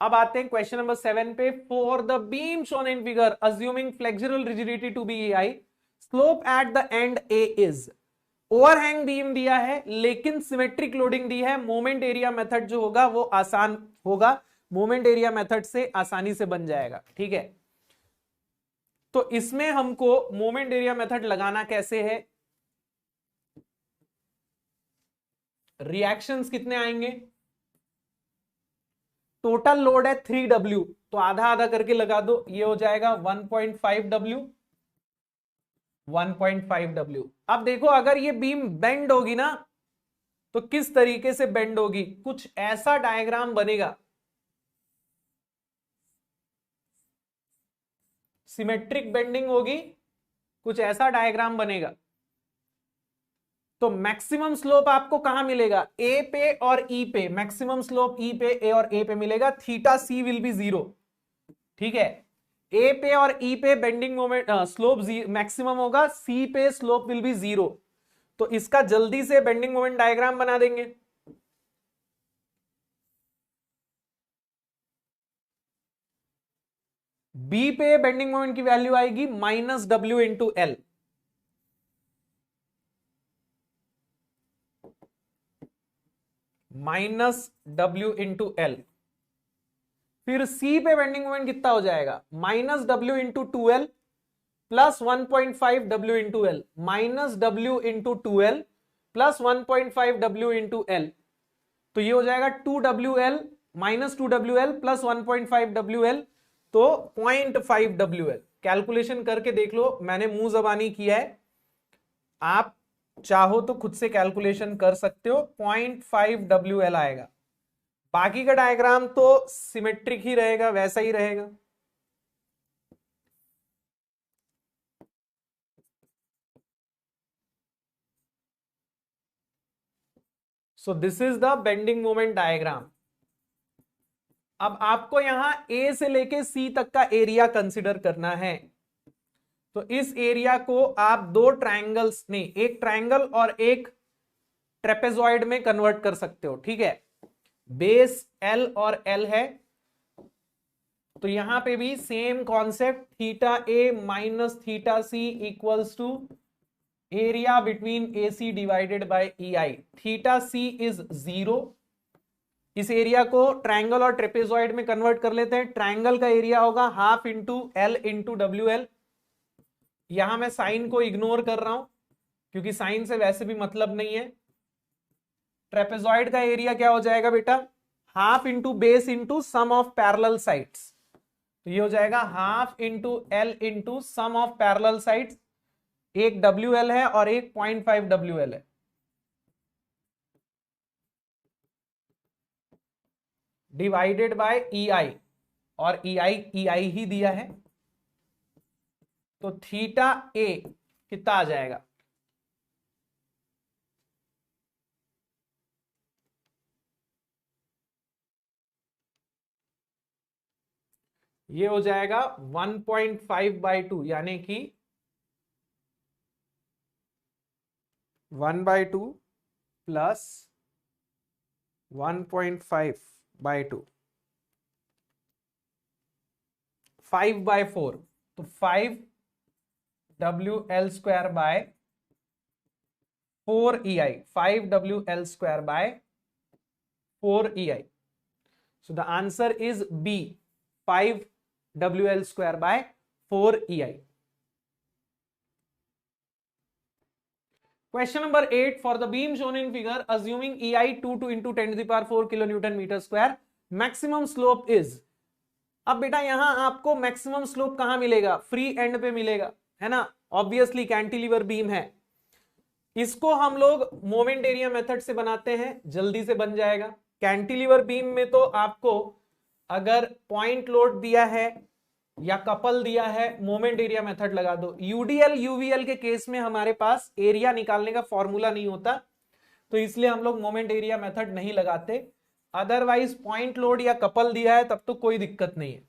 अब आते हैं क्वेश्चन नंबर 7 पे। For the beam shown in figure assuming flexural rigidity to be I, slope at the end A is. Overhang beam दिया है लेकिन symmetric loading दी है, मोमेंट एरिया मेथड जो होगा वो आसान होगा, मोमेंट एरिया मेथड से आसानी से बन जाएगा। ठीक है, तो इसमें हमको मोमेंट एरिया मेथड लगाना कैसे है, रिएक्शंस कितने आएंगे, टोटल लोड है 3W, तो आधा आधा करके लगा दो, ये हो जाएगा 1.5W 1.5W। अब देखो अगर ये बीम बेंड होगी ना तो किस तरीके से बेंड होगी, कुछ ऐसा डायग्राम बनेगा, सिमेट्रिक बेंडिंग होगी, कुछ ऐसा डायग्राम बनेगा। तो मैक्सिमम स्लोप आपको कहां मिलेगा, ए पे और ई पे, मैक्सिमम स्लोप ई पे, ए और ए पे मिलेगा, थीटा सी विल बी 0। ठीक है, ए पे और ई पे बेंडिंग मोमेंट स्लोप मैक्सिमम होगा, सी पे स्लोप विल बी 0। तो इसका जल्दी से बेंडिंग मोमेंट डायग्राम बना देंगे। बी पे बेंडिंग मोमेंट की वैल्यू आएगी -W into L, -W into L. फिर सी पे बेंडिंग मोमेंट कितना हो जाएगा, -W into 2L plus 1.5W into L, -W into 2L plus 1.5W into L. तो ये हो जाएगा 2WL -2WL प्लस 1.5WL, तो 0.5WL। कैलकुलेशन करके देख लो, मैंने मुंह जबानी किया है, आप चाहो तो खुद से कैलकुलेशन कर सकते हो, 0.5WL आएगा। बाकी का डायग्राम तो सिमेट्रिक ही रहेगा, वैसा ही रहेगा। सो this is the bending moment diagram. अब आपको यहां ए से लेके सी तक का एरिया कंसिडर करना है। तो इस एरिया को आप दो ट्रायंगल्स नहीं, एक ट्रायंगल और एक ट्रेपेजॉइड में कन्वर्ट कर सकते हो। ठीक है, बेस एल और एल है, तो यहां पे भी same concept, theta A minus theta C equals to area between A C divided by E I. Theta C is 0, इस एरिया को ट्रायंगल और ट्रेपेजॉइड में कन्वर्ट कर लेते हैं। ट्रायंगल का एरिया होगा half into L into W L. यहां मैं साइन को इग्नोर कर रहा हूं क्योंकि साइन से वैसे भी मतलब नहीं है। ट्रेपेजॉइड का एरिया क्या हो जाएगा बेटा, half into base into sum of parallel sides, तो ये हो जाएगा half into L into sum of parallel sides. एक WL है और एक 0.5 WL है, डिवाइडेड बाय EI, और EI ही दिया है, तो थीटा ए कितना आ जाएगा, ये हो जाएगा 1.5/2, यानी कि 1/2 प्लस 1.5/2, 5/4, तो 5WL² by 4EI, 5WL square by 4EI. So the answer is B, 5WL square by 4EI. Question number 8, for the beam shown in figure, assuming EI 22 into 10 to the power 4 kilonewton meter square, maximum slope is. अब बेटा यहां आपको maximum slope कहां मिलेगा? Free and पे मिलेगा, है ना, ऑब्वियसली कैंटिलीवर बीम है। इसको हम लोग मोमेंट एरिया मेथड से बनाते हैं, जल्दी से बन जाएगा। कैंटिलीवर बीम में तो आपको अगर पॉइंट लोड दिया है या कपल दिया है, मोमेंट एरिया मेथड लगा दो। यूडीएल यूवीएल के केस में हमारे पास एरिया निकालने का फॉर्मूला नहीं होता, तो इसलिए हम लोग मोमेंट एरिया मेथड नहीं लगाते। अदरवाइज पॉइंट लोड या कपल दिया है तब तो कोई दिक्कत नहीं है।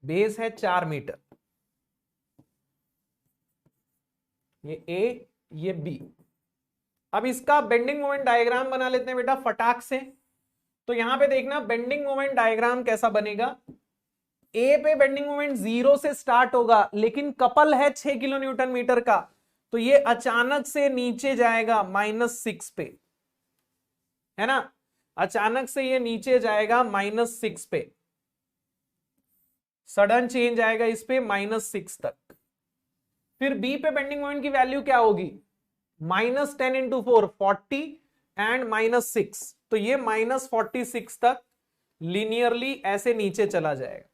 बेस है 4 मीटर, ये ए ये बी। अब इसका बेंडिंग मोमेंट डायग्राम बना लेते हैं बेटा फटाक से। तो यहां पे देखना बेंडिंग मोमेंट डायग्राम कैसा बनेगा। ए पे बेंडिंग मोमेंट 0 से स्टार्ट होगा, लेकिन कपल है 6 किलो न्यूटन मीटर का, तो ये अचानक से नीचे जाएगा -6 पे, है ना, अचानक से ये नीचे जाएगा -6 पे, सडन चेंज आएगा इस पे -6 तक। फिर बी पे बेंडिंग मोमेंट की वैल्यू क्या होगी? -10 इंटू 4 40 एंड -6, तो ये -46 तक लिनियरली ऐसे नीचे चला जाएगा।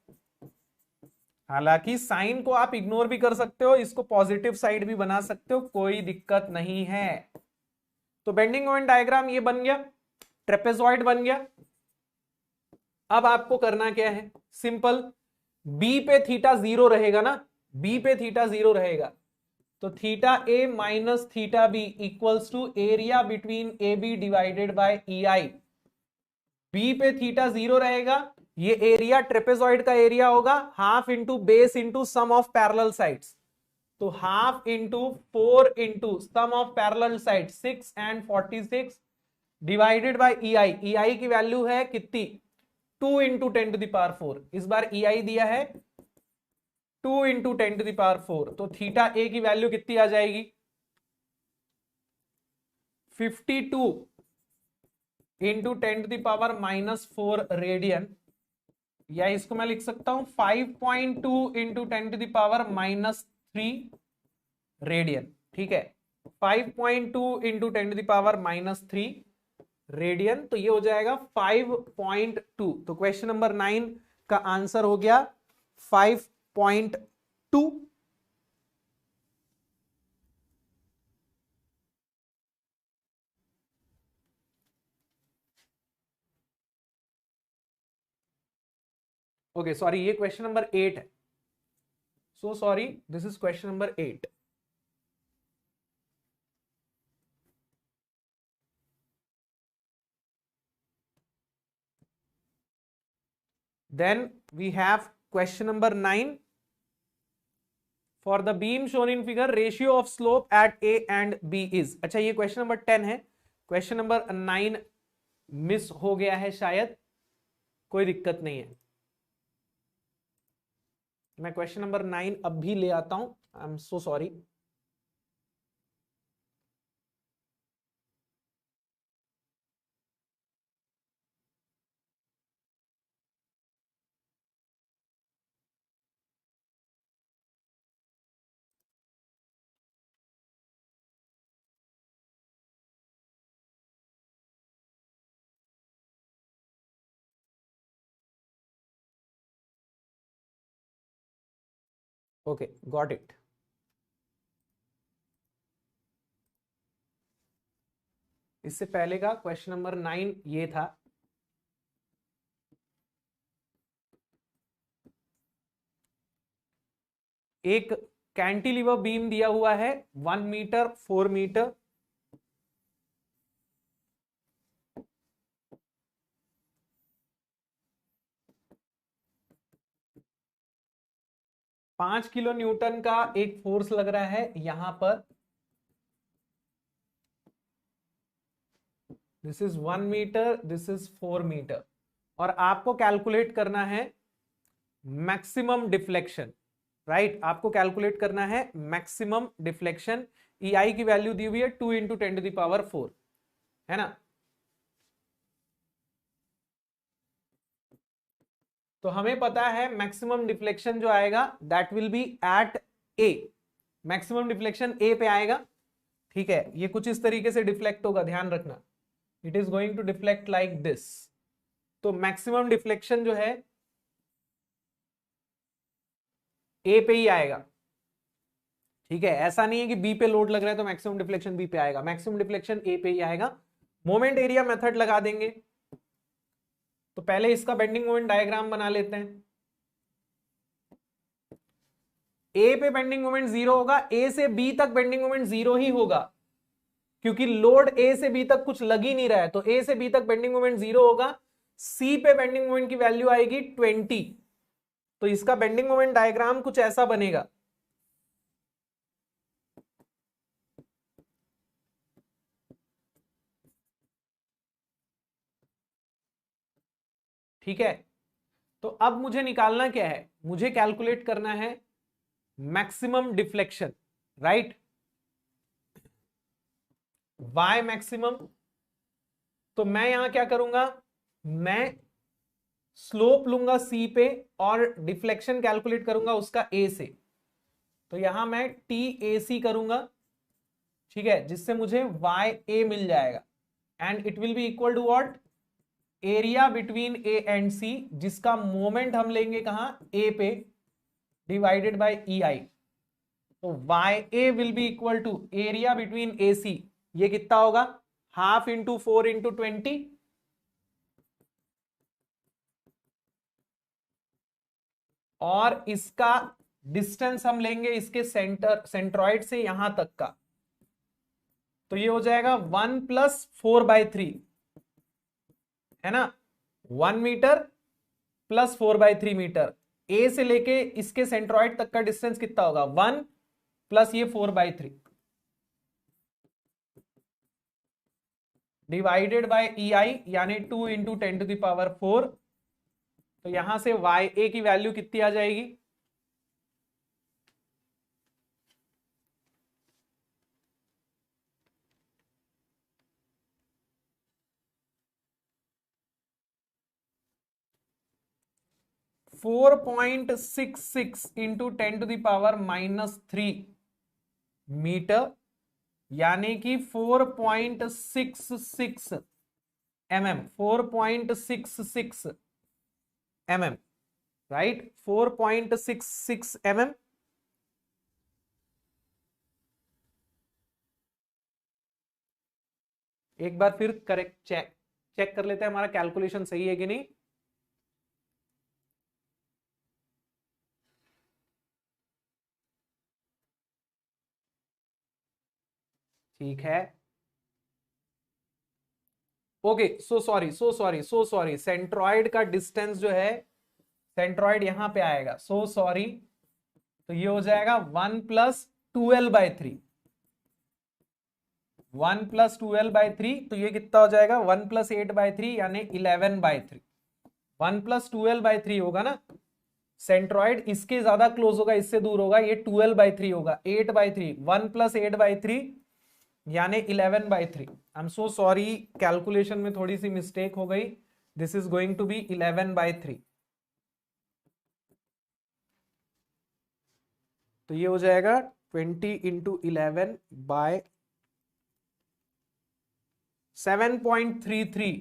हालांकि साइन को आप इग्नोर भी कर सकते हो, इसको पॉजिटिव साइड भी बना सकते हो, कोई दिक्कत नहीं है। तो बेंडिंग मोमेंट डायग्राम ये बन गया, ट्रेपेजॉइड बन गया। अब आपको करना क्या है? सिंपल, बी पे थीटा 0 रहेगा ना, बी पे थीटा 0 रहेगा, तो theta A minus theta B equals to area between A B divided by E I. B पे थीटा 0 रहेगा, ये एरिया ट्रेपेजॉइड का एरिया होगा, half into base into sum of parallel sides, तो half into 4 into sum of parallel side 6 and 46 divided by E I. E I की value है कितनी? 2 into 10 to the power 4। इस बार E आई दिया है 2 into 10 to the power 4, तो theta ए की value कितनी आ जाएगी? 52 into 10 to the power -4 radian, या इसको मैं लिख सकता हूं 5.2 into 10 to the power -3 radian. ठीक है, 5.2 into 10 to the power -3 radian, तो ये हो जाएगा 5.2। तो क्वेश्चन नंबर 9 का आंसर हो गया 5.2। ओके सॉरी, ये क्वेश्चन नंबर 8 है, so sorry, this is question number 8। Then we have question number 9. For the beam shown in figure, ratio of slope at A and B is. अच्छा, ये question number 10 है, question number 9 miss हो गया है शायद, कोई दिक्कत नहीं है। मैं क्वेश्चन नंबर 9 अब भी ले आता हूं, आई am so sorry. Okay, got it. इससे पहले का क्वेश्चन नंबर 9 ये था, एक कैंटिलीवर बीम दिया हुआ है 1 मीटर 4 मीटर, पांच किलो न्यूटन का एक फोर्स लग रहा है यहां पर। This is 1 metre, this is 4 metre, और आपको कैलकुलेट करना है मैक्सिमम डिफ्लेक्शन, राइट आपको कैलकुलेट करना है मैक्सिमम डिफ्लेक्शन। EI की वैल्यू दी हुई है 2 × 10⁴, है ना। तो हमें पता है मैक्सिमम डिफ्लेक्शन जो आएगा that will be at A, maximum deflection A पे आएगा। ठीक है, ये कुछ इस तरीके से डिफ्लेक्ट होगा, ध्यान रखना, it is going to deflect like this. तो मैक्सिमम डिफ्लेक्शन जो है ए पे ही आएगा। ठीक है, ऐसा नहीं है कि बी पे लोड लग रहा है तो मैक्सिमम डिफ्लेक्शन बी पे आएगा, मैक्सिमम डिफ्लेक्शन ए पे ही आएगा। मोमेंट एरिया मेथड लगा देंगे। तो पहले इसका बेंडिंग मोमेंट डायग्राम बना लेते हैं। ए पे बेंडिंग मोमेंट 0 होगा, ए से बी तक बेंडिंग मोमेंट 0 ही होगा, क्योंकि लोड ए से बी तक कुछ लग ही नहीं रहा है, तो ए से बी तक बेंडिंग मोमेंट 0 होगा। सी पे बेंडिंग मोमेंट की वैल्यू आएगी 20। तो इसका बेंडिंग मोमेंट डायग्राम कुछ ऐसा बनेगा। ठीक है, तो अब मुझे निकालना क्या है, मुझे कैलकुलेट करना है maximum deflection, right, Y maximum. तो मैं यहां क्या करूंगा, मैं स्लोप लूंगा सी पे और डिफ्लेक्शन कैलकुलेट करूंगा उसका ए से। तो यहां मैं टी ए सी करूंगा, ठीक है, जिससे मुझे वाई ए मिल जाएगा, and it will be equal to what, area between A and C, जिसका मोमेंट हम लेंगे कहां, ए पे, डिवाइडेड बाय ई आई। तो Y A will be equal to area between A C, ये कितना होगा, 1/2 × 4 × 20, और इसका डिस्टेंस हम लेंगे इसके सेंट्रॉइड से यहां तक का, तो ये हो जाएगा 1 + 4/3, है ना, 1 मीटर + 4/3 मीटर। ए से लेके इसके सेंट्रॉइड तक का डिस्टेंस कितना होगा, 1 + ये 4/3 डिवाइडेड बाय ई आई, यानी 2 × 10⁴। तो यहां से वाई ए की वैल्यू कितनी आ जाएगी, (4.66 × 10⁻³ मीटर, यानी कि 4.66 mm, 4.66 mm, राइट, 4.66 mm। एक बार फिर करेक्ट चेक चेक कर लेते हैं हमारा कैलकुलेशन सही है कि नहीं। ठीक है, ओके, सो सॉरी, सेंट्रॉइड का डिस्टेंस जो है, सेंट्रॉइड यहां पे आएगा, सो सॉरी। तो ये हो जाएगा 1 + 12/3, 1 + 12/3, तो ये कितना हो जाएगा, 1 + 8/3 यानी 11/3। 1 + 12/3 होगा ना, सेंट्रॉइड इसके ज्यादा क्लोज होगा, इससे दूर होगा, ये 12/3 होगा, 8/3, 1 + 8/3 यानी 11/3। I am so sorry, calculation में थोड़ी सी मिस्टेक हो गई, this is going to be 11/3। तो ये हो जाएगा 20 × 11 बाय 7.33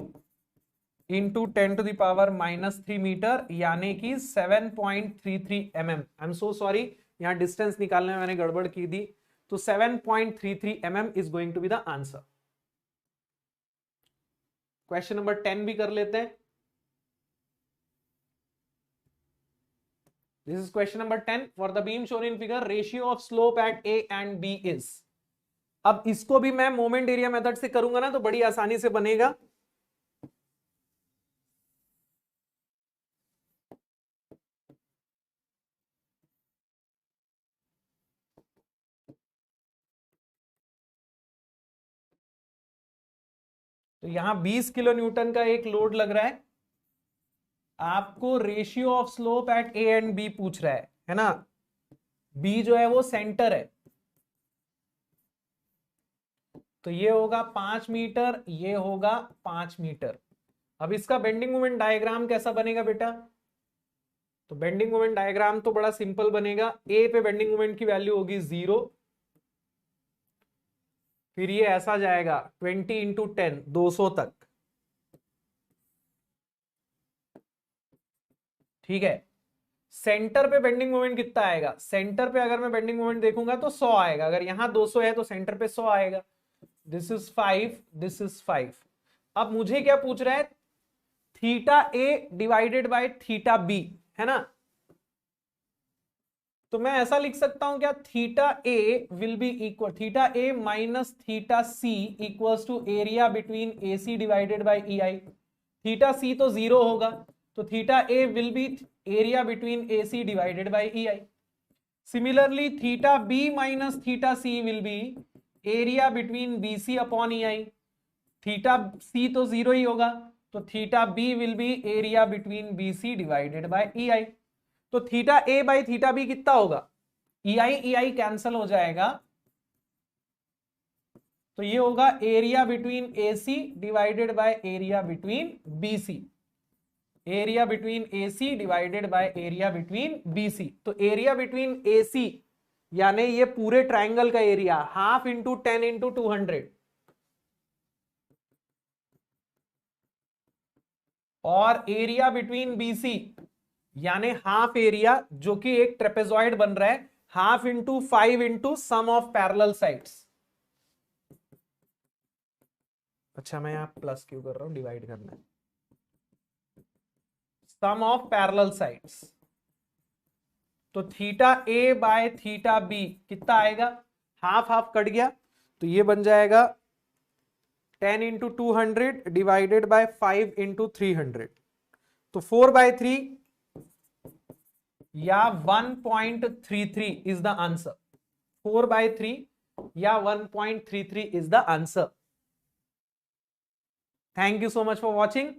× 10⁻³ मीटर, यानी कि 7.33 mm। I am so sorry, यहां डिस्टेंस निकालने में मैंने गड़बड़ की थी, तो 7.33 mm is going to be the answer. Question number 10 भी कर लेते हैं। This is question number 10, for the beam shown in figure ratio of slope at A and B is. अब इसको भी मैं मोमेंट एरिया मेथड से करूंगा ना, तो बड़ी आसानी से बनेगा। तो यहां 20 किलो न्यूटन का एक लोड लग रहा है, आपको ratio of slope at A and B पूछ रहा है ना। बी जो है वो सेंटर है, तो ये होगा 5 मीटर, ये होगा 5 मीटर। अब इसका बेंडिंग मोमेंट डायग्राम कैसा बनेगा बेटा? तो बेंडिंग मोमेंट डायग्राम तो बड़ा सिंपल बनेगा। ए पे बेंडिंग मोमेंट की वैल्यू होगी 0, फिर ये ऐसा जाएगा 20 इंटू 10, 200 तक, ठीक है। सेंटर पे बेंडिंग मोमेंट कितना आएगा? सेंटर पे अगर मैं बेंडिंग मोमेंट देखूंगा तो 100 आएगा। अगर यहां 200 है तो सेंटर पे 100 आएगा। This is 5, this is 5। अब मुझे क्या पूछ रहा है? Theta A divided by theta B, है ना? तो मैं ऐसा लिख सकता हूं क्या? Theta A will be equal, theta A minus theta C equals to area between A C divided by E I. Theta C तो 0 होगा, तो theta A will be area between A C divided by E I. Similarly theta B minus theta C will be area between B C upon E I. Theta C तो 0 ही होगा, तो theta B will be area between B C divided by E I. तो theta A by theta B कितना होगा? ई I cancel हो जाएगा, तो ये होगा area between A C divided by area between B C. Area between A C divided by area between B C. तो area between A सी यानी ये पूरे ट्राइंगल का एरिया, हाफ इंटू 10 इंटू 200, और एरिया बिटवीन बी सी यानी half area, जो कि एक ट्रेपेजॉइड बन रहा है, half into 5 into sum of parallel sides. अच्छा, मैं यहां प्लस क्यों कर रहा हूं? डिवाइड करना है। Sum of parallel sides. तो theta A by theta B कितना आएगा? हाफ हाफ कट गया, तो ये बन जाएगा 10 इंटू 200 डिवाइडेड बाय 5 इंटू 300, तो 4/3 या 1.33 इज द आंसर। 4/3 या 1.33 is the answer. Thank you so much for watching.